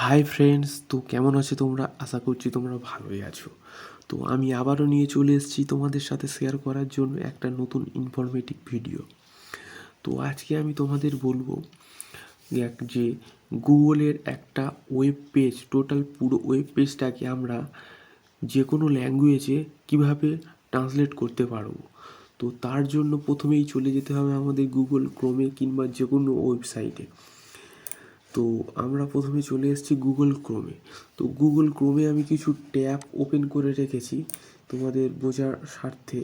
Hi friends, তো কেমন আছো তোমরা? আশা করছি তোমরা ভালোই আছো। তো আমি আবারও নিয়ে চলে এসেছি তোমাদের সাথে শেয়ার করার জন্য একটা নতুন ইনফরমেটিভ ভিডিও। তো আজকে আমি তোমাদের বলবো যে গুগলের একটা ওয়েব পেজ, টোটাল পুরো ওয়েব পেজটাকে আমরা যে কোনো ল্যাঙ্গুয়েজে কীভাবে ট্রান্সলেট করতে পারবো। তো তার জন্য প্রথমেই চলে যেতে হবে আমাদের গুগল ক্রোমে কিংবা যে কোনো ওয়েবসাইটে। তো আমরা প্রথমে চলে এসেছি গুগল ক্রোমে। তো গুগল ক্রোমে আমি কিছু ট্যাব ওপেন করে রেখেছি তোমাদের বোঝার স্বার্থে।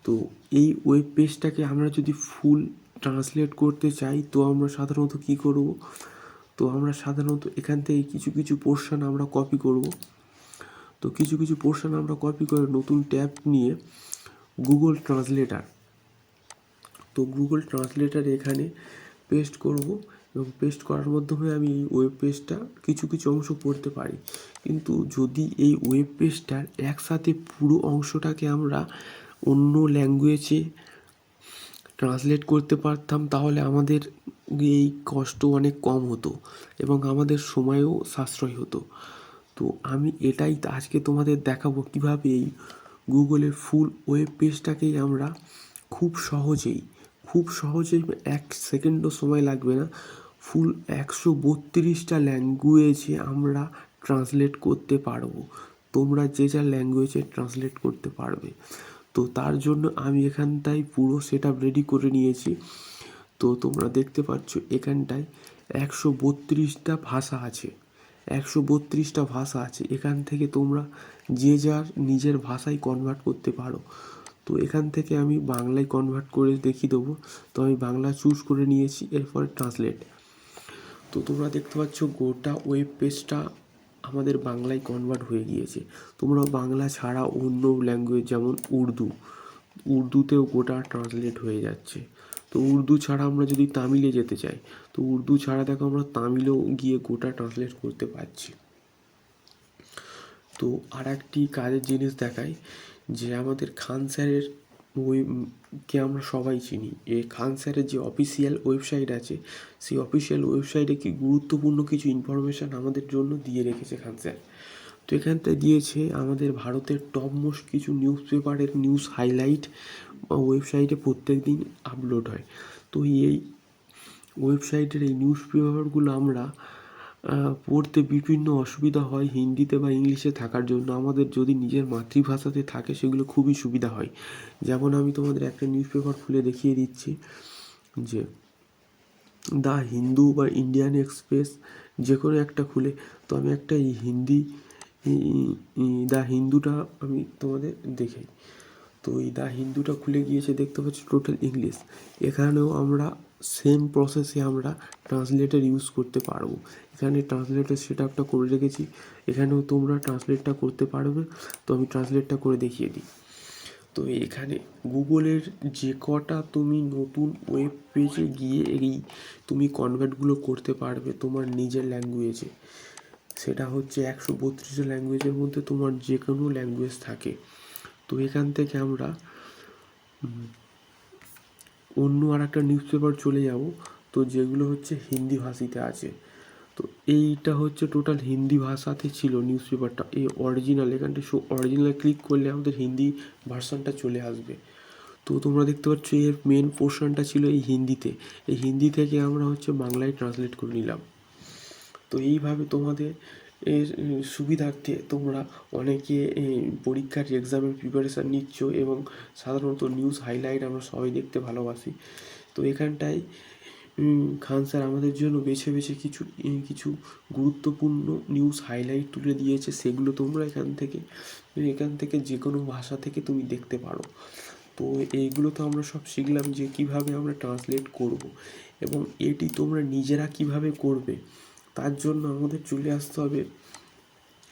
তো এই ওয়েব পেজটাকে আমরা যদি ফুল ট্রান্সলেট করতে চাই তো আমরা সাধারণত কী করব? তো আমরা সাধারণত এখান থেকে কিছু কিছু পোর্শন আমরা কপি করব। তো কিছু কিছু পোর্শন আমরা কপি করে নতুন ট্যাব নিয়ে গুগল ট্রান্সলেটার, তো গুগল ট্রান্সলেটার এখানে পেস্ট করব এবং পেস্ট করার মাধ্যমে আমি এই ওয়েব পেজটা কিছু কিছু অংশ পড়তে পারি। কিন্তু যদি এই ওয়েব পেজটার একসাথে পুরো অংশটাকে আমরা অন্য ল্যাঙ্গুয়েজে ট্রান্সলেট করতে পারতাম তাহলে আমাদের এই কষ্ট অনেক কম হতো এবং আমাদের সময়ও সাশ্রয় হতো। তো আমি এটাই আজকে তোমাদের দেখাবো কীভাবে এই গুগলের ফুল ওয়েব পেজটাকেই আমরা খুব সহজেই 1 সেকেন্ডও সময় লাগবে না, ফুল 132টা ল্যাঙ্গুয়েজে আমরা ট্রান্সলেট করতে পারবো। তোমরা যে যার ল্যাঙ্গুয়েজে ট্রান্সলেট করতে পারবে। তো তার জন্য আমি এখানটায় পুরো সেট আপ রেডি করে নিয়েছি। তো তোমরা দেখতে পাচ্ছ এখানটায় 132টা ভাষা আছে। 132টা ভাষা আছে, এখান থেকে তোমরা যে যার নিজের ভাষায় কনভার্ট করতে পারো। তো এখান থেকে আমি বাংলায় কনভার্ট করে দেখিয়ে দেবো। তো আমি বাংলা চুজ করে নিয়েছি, এরপরে ট্রান্সলেট। তো তোমরা দেখতে পাচ্ছ গোটা ওয়েব পেজটা আমাদের বাংলায় কনভার্ট হয়ে গিয়েছে। তোমরা বাংলা ছাড়া অন্য ল্যাঙ্গুয়েজ যেমন উর্দুতেও গোটা ট্রান্সলেট হয়ে যাচ্ছে। তো উর্দু ছাড়া আমরা যদি তামিলে যেতে চাই, তো উর্দু ছাড়া দেখো আমরা তামিলেও গিয়ে গোটা ট্রান্সলেট করতে পারছি। তো আর একটি কাজের জিনিস দেখাই, যে আমাদের খান স্যারের কে আমরা সবাই চিনি। এই খান স্যারের যে অফিসিয়াল ওয়েবসাইট আছে, সেই অফিসিয়াল ওয়েবসাইটে কি গুরুত্বপূর্ণ কিছু ইনফরমেশান আমাদের জন্য দিয়ে রেখেছে খান স্যার। তো এখানটায় দিয়েছে আমাদের ভারতের টপ মোস্ট কিছু নিউজ পেপারের নিউজ হাইলাইট ওয়েবসাইটে প্রত্যেক দিন আপলোড হয়। তো এই ওয়েবসাইটের এই নিউজ পেপারগুলো আমরা পড়তে বিভিন্ন অসুবিধা হয় হিন্দিতে বা ইংলিশে থাকার জন্য। আমাদের যদি নিজের মাতৃভাষাতে থাকে সেগুলো খুবই সুবিধা হয়। যেমন আমি তোমাদের একটা নিউজ পেপার খুলে দেখিয়ে দিচ্ছি, যে দ্য হিন্দু বা ইন্ডিয়ান এক্সপ্রেস যে কোনো একটা খুলে, তো আমি একটা দ্য হিন্দুটা আমি তোমাদের দেখাই। তো এই দ্য হিন্দুটা খুলে গিয়েছে, দেখতে পাচ্ছি টোটাল ইংলিশ। এখানেও আমরা সেম প্রসেসে আমরা ট্রান্সলেটার ইউজ করতে পারবো। এখানে ট্রান্সলেটার সেট আপটা করে রেখেছি, এখানেও তোমরা ট্রান্সলেটটা করতে পারবে। তো আমি ট্রান্সলেটটা করে দেখিয়ে দিই। তো এখানে গুগলের যে কটা তুমি নতুন ওয়েব পেজে গিয়ে এই তুমি কনভার্টগুলো করতে পারবে তোমার নিজের ল্যাঙ্গুয়েজে, সেটা হচ্ছে 132 ল্যাঙ্গুয়েজের মধ্যে তোমার যে কোনো ল্যাঙ্গুয়েজ থাকে। তো এখান থেকে আমরা অন্য আর একটা নিউজ পেপার চলে যাব, তো যেগুলো হচ্ছে হিন্দি ভাষীতে আছে। তো এইটা হচ্ছে টোটাল হিন্দি ভাষাতে ছিল নিউজ পেপারটা, এই অরিজিনাল। এখানটা অরিজিনাল ক্লিক করলে আমাদের হিন্দি ভার্সানটা চলে আসবে। তো তোমরা দেখতে পাচ্ছ এর মেন পোর্শনটা ছিল এই হিন্দিতে, এই হিন্দি থেকে আমরা হচ্ছে বাংলায় ট্রান্সলেট করে নিলাম। তো এইভাবে তোমাদের এর সুবিধার্থে তোমরা অনেকে পরীক্ষার এক্সামের প্রিপারেশান নিচ্ছ এবং সাধারণত নিউজ হাইলাইট আমরা সবাই দেখতে ভালোবাসি। তো এখানটায় খান স্যার আমাদের জন্য বেছে বেছে কিছু গুরুত্বপূর্ণ নিউজ হাইলাইট তুলে দিয়েছে, সেগুলো তোমরা এখান থেকে যে কোনো ভাষা থেকে তুমি দেখতে পারো। তো এইগুলো তো আমরা সব শিখলাম যে কিভাবে আমরা ট্রান্সলেট করব, এবং এটি তোমরা নিজেরা কিভাবে করবে তার জন্য আমাদের চলে আসতে হবে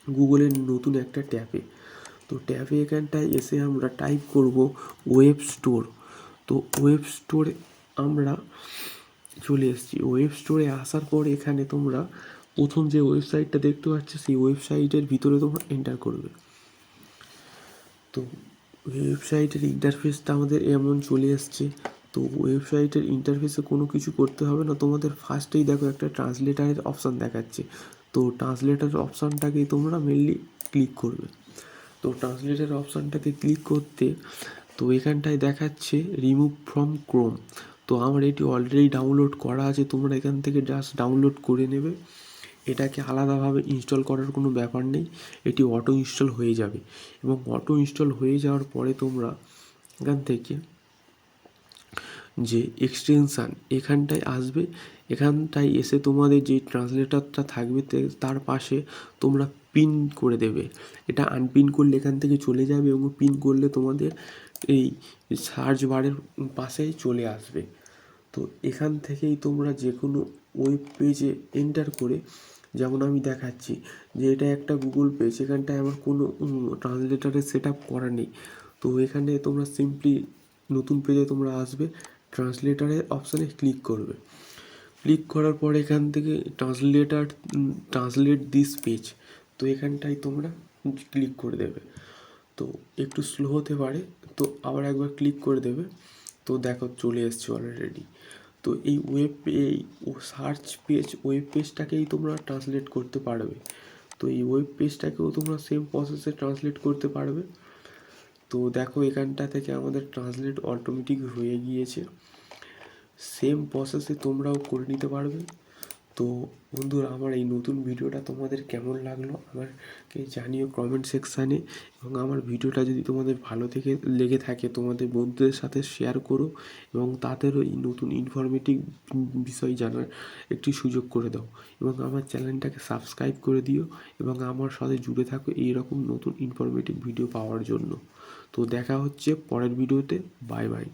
গুগলের নতুন একটা ট্যাবে। তো ট্যাবে এখানটায় এসে আমরা টাইপ করব ওয়েব স্টোর। তো ওয়েব স্টোরে আমরা চলে এসেছি। ওয়েব স্টোরে আসার পর এখানে তোমরা প্রথম যে ওয়েবসাইটটা দেখতে পাচ্ছ সেই ওয়েবসাইটের ভিতরে তোমরা এন্টার করবে। তো ওয়েবসাইটের ইন্টারফেসটা আমাদের এমন চলে এসছে। তো ওয়েবসাইটের ইন্টারফেসে কোনো কিছু করতে হবে না, তোমাদের ফার্স্টেই দেখো একটা ট্রান্সলেটারের অপশান দেখাচ্ছে। তো তো ট্রান্সলেটার অপশানটাকেই তোমরা মেনলি ক্লিক করবে। তো ট্রান্সলেটার অপশানটাকে ক্লিক করতে তো এখানটায় দেখাচ্ছে রিমুভ ফ্রম ক্রোম। তো আমার এটি অলরেডি ডাউনলোড করা আছে, তোমরা এখান থেকে জাস্ট ডাউনলোড করে নেবে। এটাকে আলাদাভাবে ইনস্টল করার কোনো ব্যাপার নেই, এটি অটো ইনস্টল হয়ে যাবে। এবং অটো ইনস্টল হয়ে যাওয়ার পরে তোমরা এখান থেকে যে এক্সটেনশান এখানটায় আসবে, এখানটায় এসে তোমাদের যে ট্রান্সলেটরটা থাকবে তার পাশে তোমরা পিন করে দেবে। এটা আনপিন করলে এখান থেকে চলে যাবে এবং পিন করলে তোমাদের এই সার্চ বারের পাশেই চলে আসবে। তো এখান থেকেই তোমরা যে কোনো ওয়েব পেজে এন্টার করে, যেমন আমি দেখাচ্ছি যে এটা একটা গুগল পেজ, এখানটায় আমার কোনো ট্রান্সলেটারের সেট আপ করা নেই। তো এখানে তোমরা সিম্পলি নতুন পেজে তোমরা আসবে, ট্রান্সলেটারের অপশানে ক্লিক করবে। ক্লিক করার পর এখান থেকে ট্রান্সলেট দিস পেজ, তো এখানটায় তোমরা ক্লিক করে দেবে। তো একটু স্লো হতে পারে, তো আবার একবার ক্লিক করে দেবে। তো দেখো চলে এসছে অলরেডি। তো এই সার্চ পেজ ওয়েব পেজটাকেই তোমরা ট্রান্সলেট করতে পারবে। তো এই ওয়েব পেজটাকেও তোমরা সেম প্রসেসে ট্রান্সলেট করতে পারবে। তো দেখো এখানটা থেকে আমাদের ট্রান্সলেট অটোমেটিক হয়ে গিয়েছে। সেম প্রসেসে তোমরাও করে নিতে পারবে। তো বন্ধুরা, আমার এই নতুন ভিডিওটা তোমাদের কেমন লাগলো আমাকে জানিও কমেন্ট সেকশানে। এবং আমার ভিডিওটা যদি তোমাদের ভালো লেগে থাকে তোমাদের বন্ধুদের সাথে শেয়ার করো এবং তাদেরও এই নতুন ইনফরমেটিভ বিষয় জানার একটি সুযোগ করে দাও। এবং আমার চ্যানেলটাকে সাবস্ক্রাইব করে দিও এবং আমার সাথে জুড়ে থাকো এইরকম নতুন ইনফরমেটিভ ভিডিও পাওয়ার জন্য। তো দেখা হচ্ছে পরের ভিডিওতে। Bye bye.